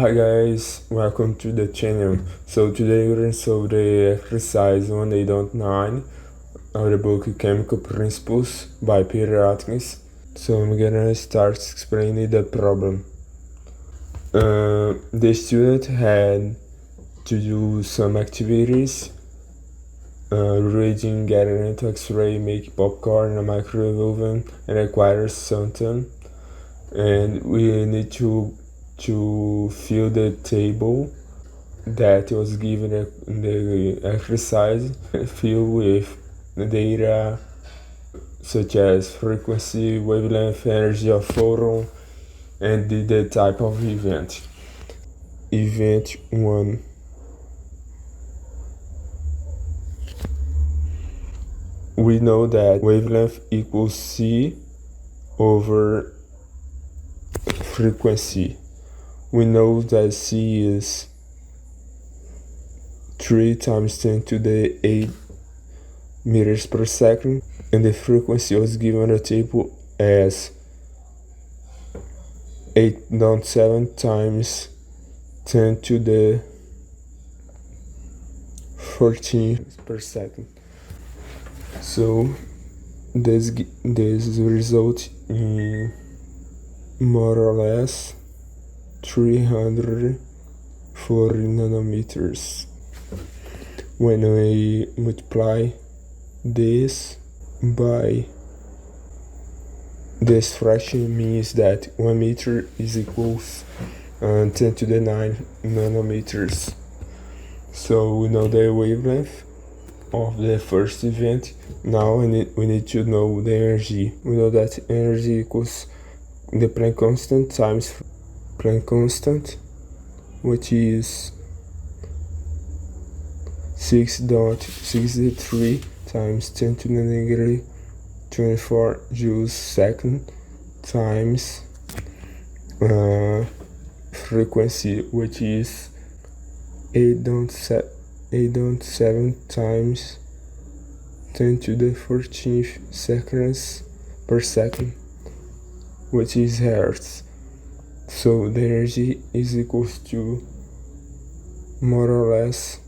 Hi guys, welcome to the channel. So today we're going to solve the exercise 1A.9 of the book Chemical Principles by Peter Atkins. So I'm gonna start explaining the problem. The student had to do some activities, reading, getting into X-ray, make popcorn, a microwave oven, and acquire something. And we need to fill the table that was given in the exercise, fill with data such as frequency, wavelength, energy of photon, and the type of event. Event 1. We know that wavelength equals C over frequency. We know that C is 3 times 10 to the 8 meters per second, and the frequency was given on the table as 8.7 times 10 to the 14 per second. So this results in more or less 340 nanometers. When we multiply this by this fraction, means that 1 meter is equals 10 to the 9 nanometers. So we know the wavelength of the first event. Now we need to know the energy. We know that energy equals the Planck constant times Planck constant, which is 6.63 times 10 to the negative 24 joules second times frequency, which is 8.7 times 10 to the 14th seconds per second, which is hertz. So the energy is equals to more or less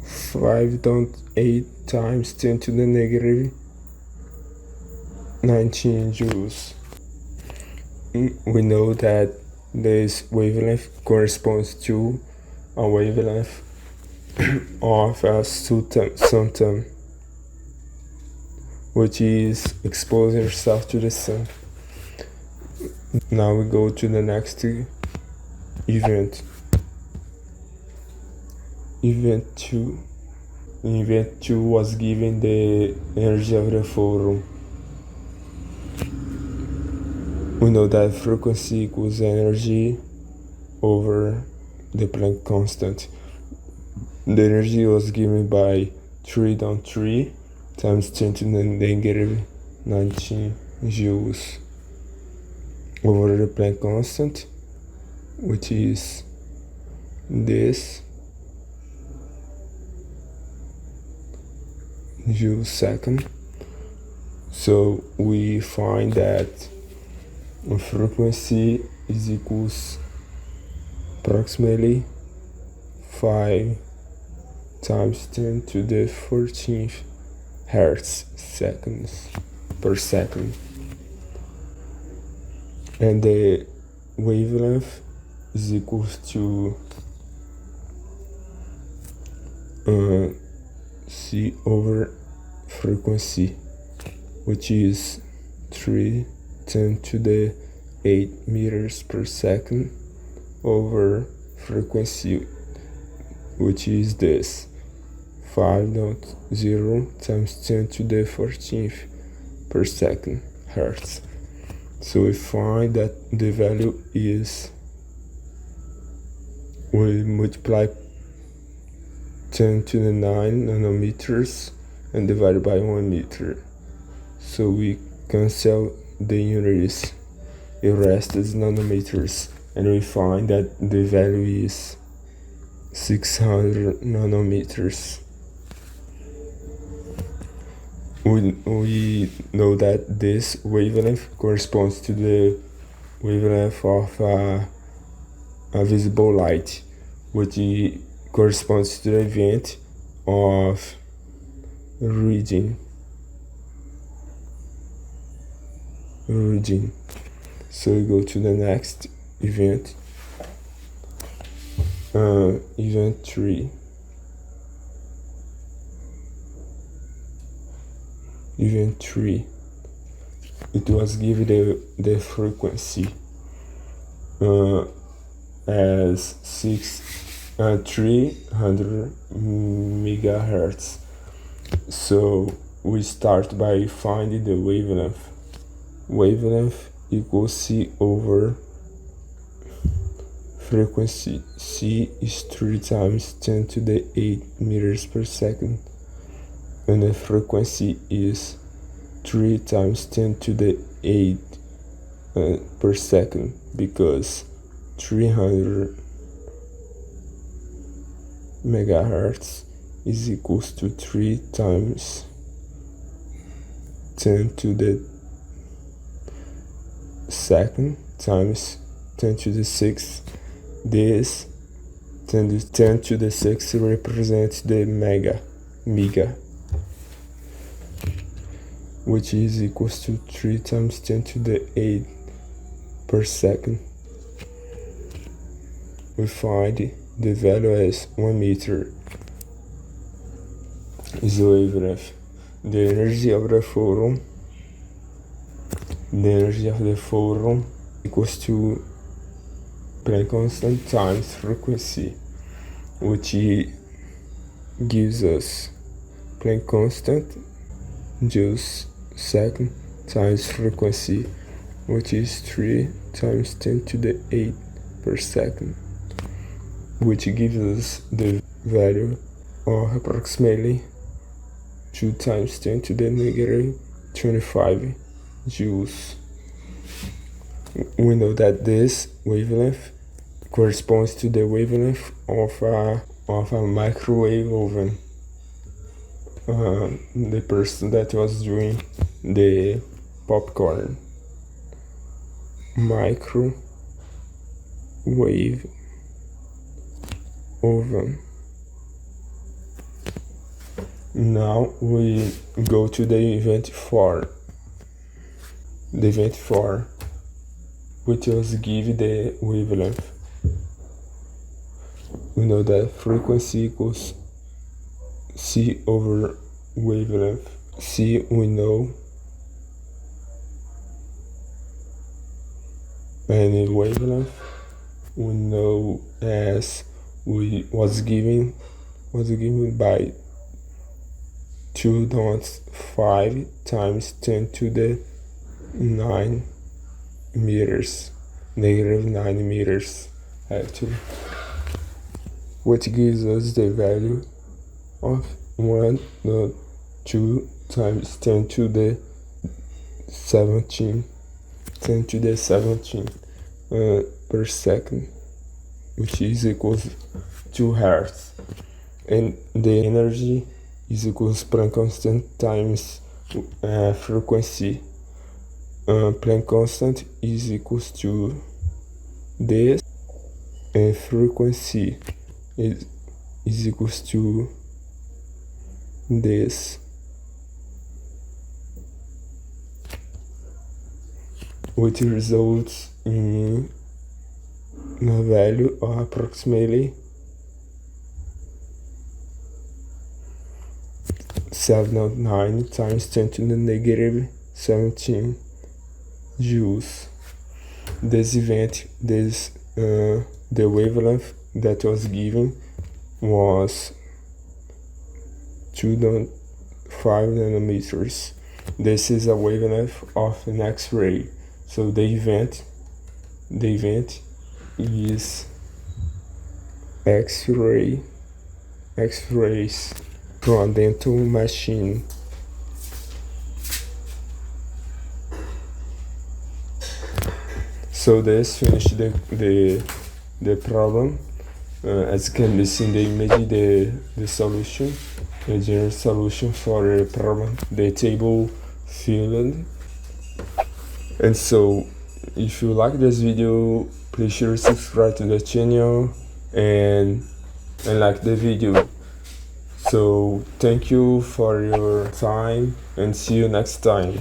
5.8 times 10 to the negative 19 joules. We know that this wavelength corresponds to a wavelength of a sun, which is exposing yourself to the sun. Now we go to the next event. Event 2. In event 2 was given the energy of the photon. We know that frequency equals energy over the Planck constant. The energy was given by 3.3 times 10 to the negative 19 joules over the Planck constant, which is this joule second. So we find that frequency is equals approximately 5 times 10 to the 14th hertz seconds per second, and the wavelength is equals to C over frequency, which is 310 to the 8 meters per second over frequency, which is this 5.0 times 10 to the 14th per second hertz. So we find that the value is, we multiply 10 to the 9 nanometers and divide by 1 meter. So we cancel the units, the rest is nanometers, and we find that the value is 600 nanometers. We know that this wavelength corresponds to the wavelength of a visible light, which corresponds to the event of reading. So we go to the next event, event 3. Event 3, it was given the frequency as 300 megahertz. So we start by finding the wavelength. Wavelength equals C over frequency. C is 3 times 10 to the 8 meters per second, and the frequency is 3 times 10 to the 8 per second, because 300 megahertz is equals to 3 times 10 to the second times 10 to the 6. This 10 to the 6 represents the mega, which is equals to 3 times 10 to the 8 per second. We find the value as 1 meter is the wavelength. The energy of the photon equals to Planck constant times frequency, which gives us Planck constant joules second times frequency, which is 3 times 10 to the 8 per second, which gives us the value of approximately 2 times 10 to the negative 25 joules. We know that this wavelength corresponds to the wavelength of a microwave oven. The person that was doing the popcorn. Microwave oven. Now we go to the event 4. The event 4, which was given the wavelength. We know that frequency equals C over wavelength. C we know, and wavelength we know as was given by 2.5 times 10 to the 9 meters, negative 9 meters actually, which gives us the value of 2 times 10 to the 17 per second, which is equals to hertz, and the energy is equals Planck constant times frequency. Planck constant is equals to this, and frequency is equals to this, which results in a value of approximately 709 times 10 to the negative 17 joules. This event, the wavelength that was given was 2.5 nanometers. This is a wavelength of an X-ray. So the event is X-rays from a dental machine. So this finished the problem. As can be seen in the image, the solution, the general solution for the problem, the table filled. And so if you like this video, please sure subscribe to the channel and like the video. So thank you for your time and see you next time.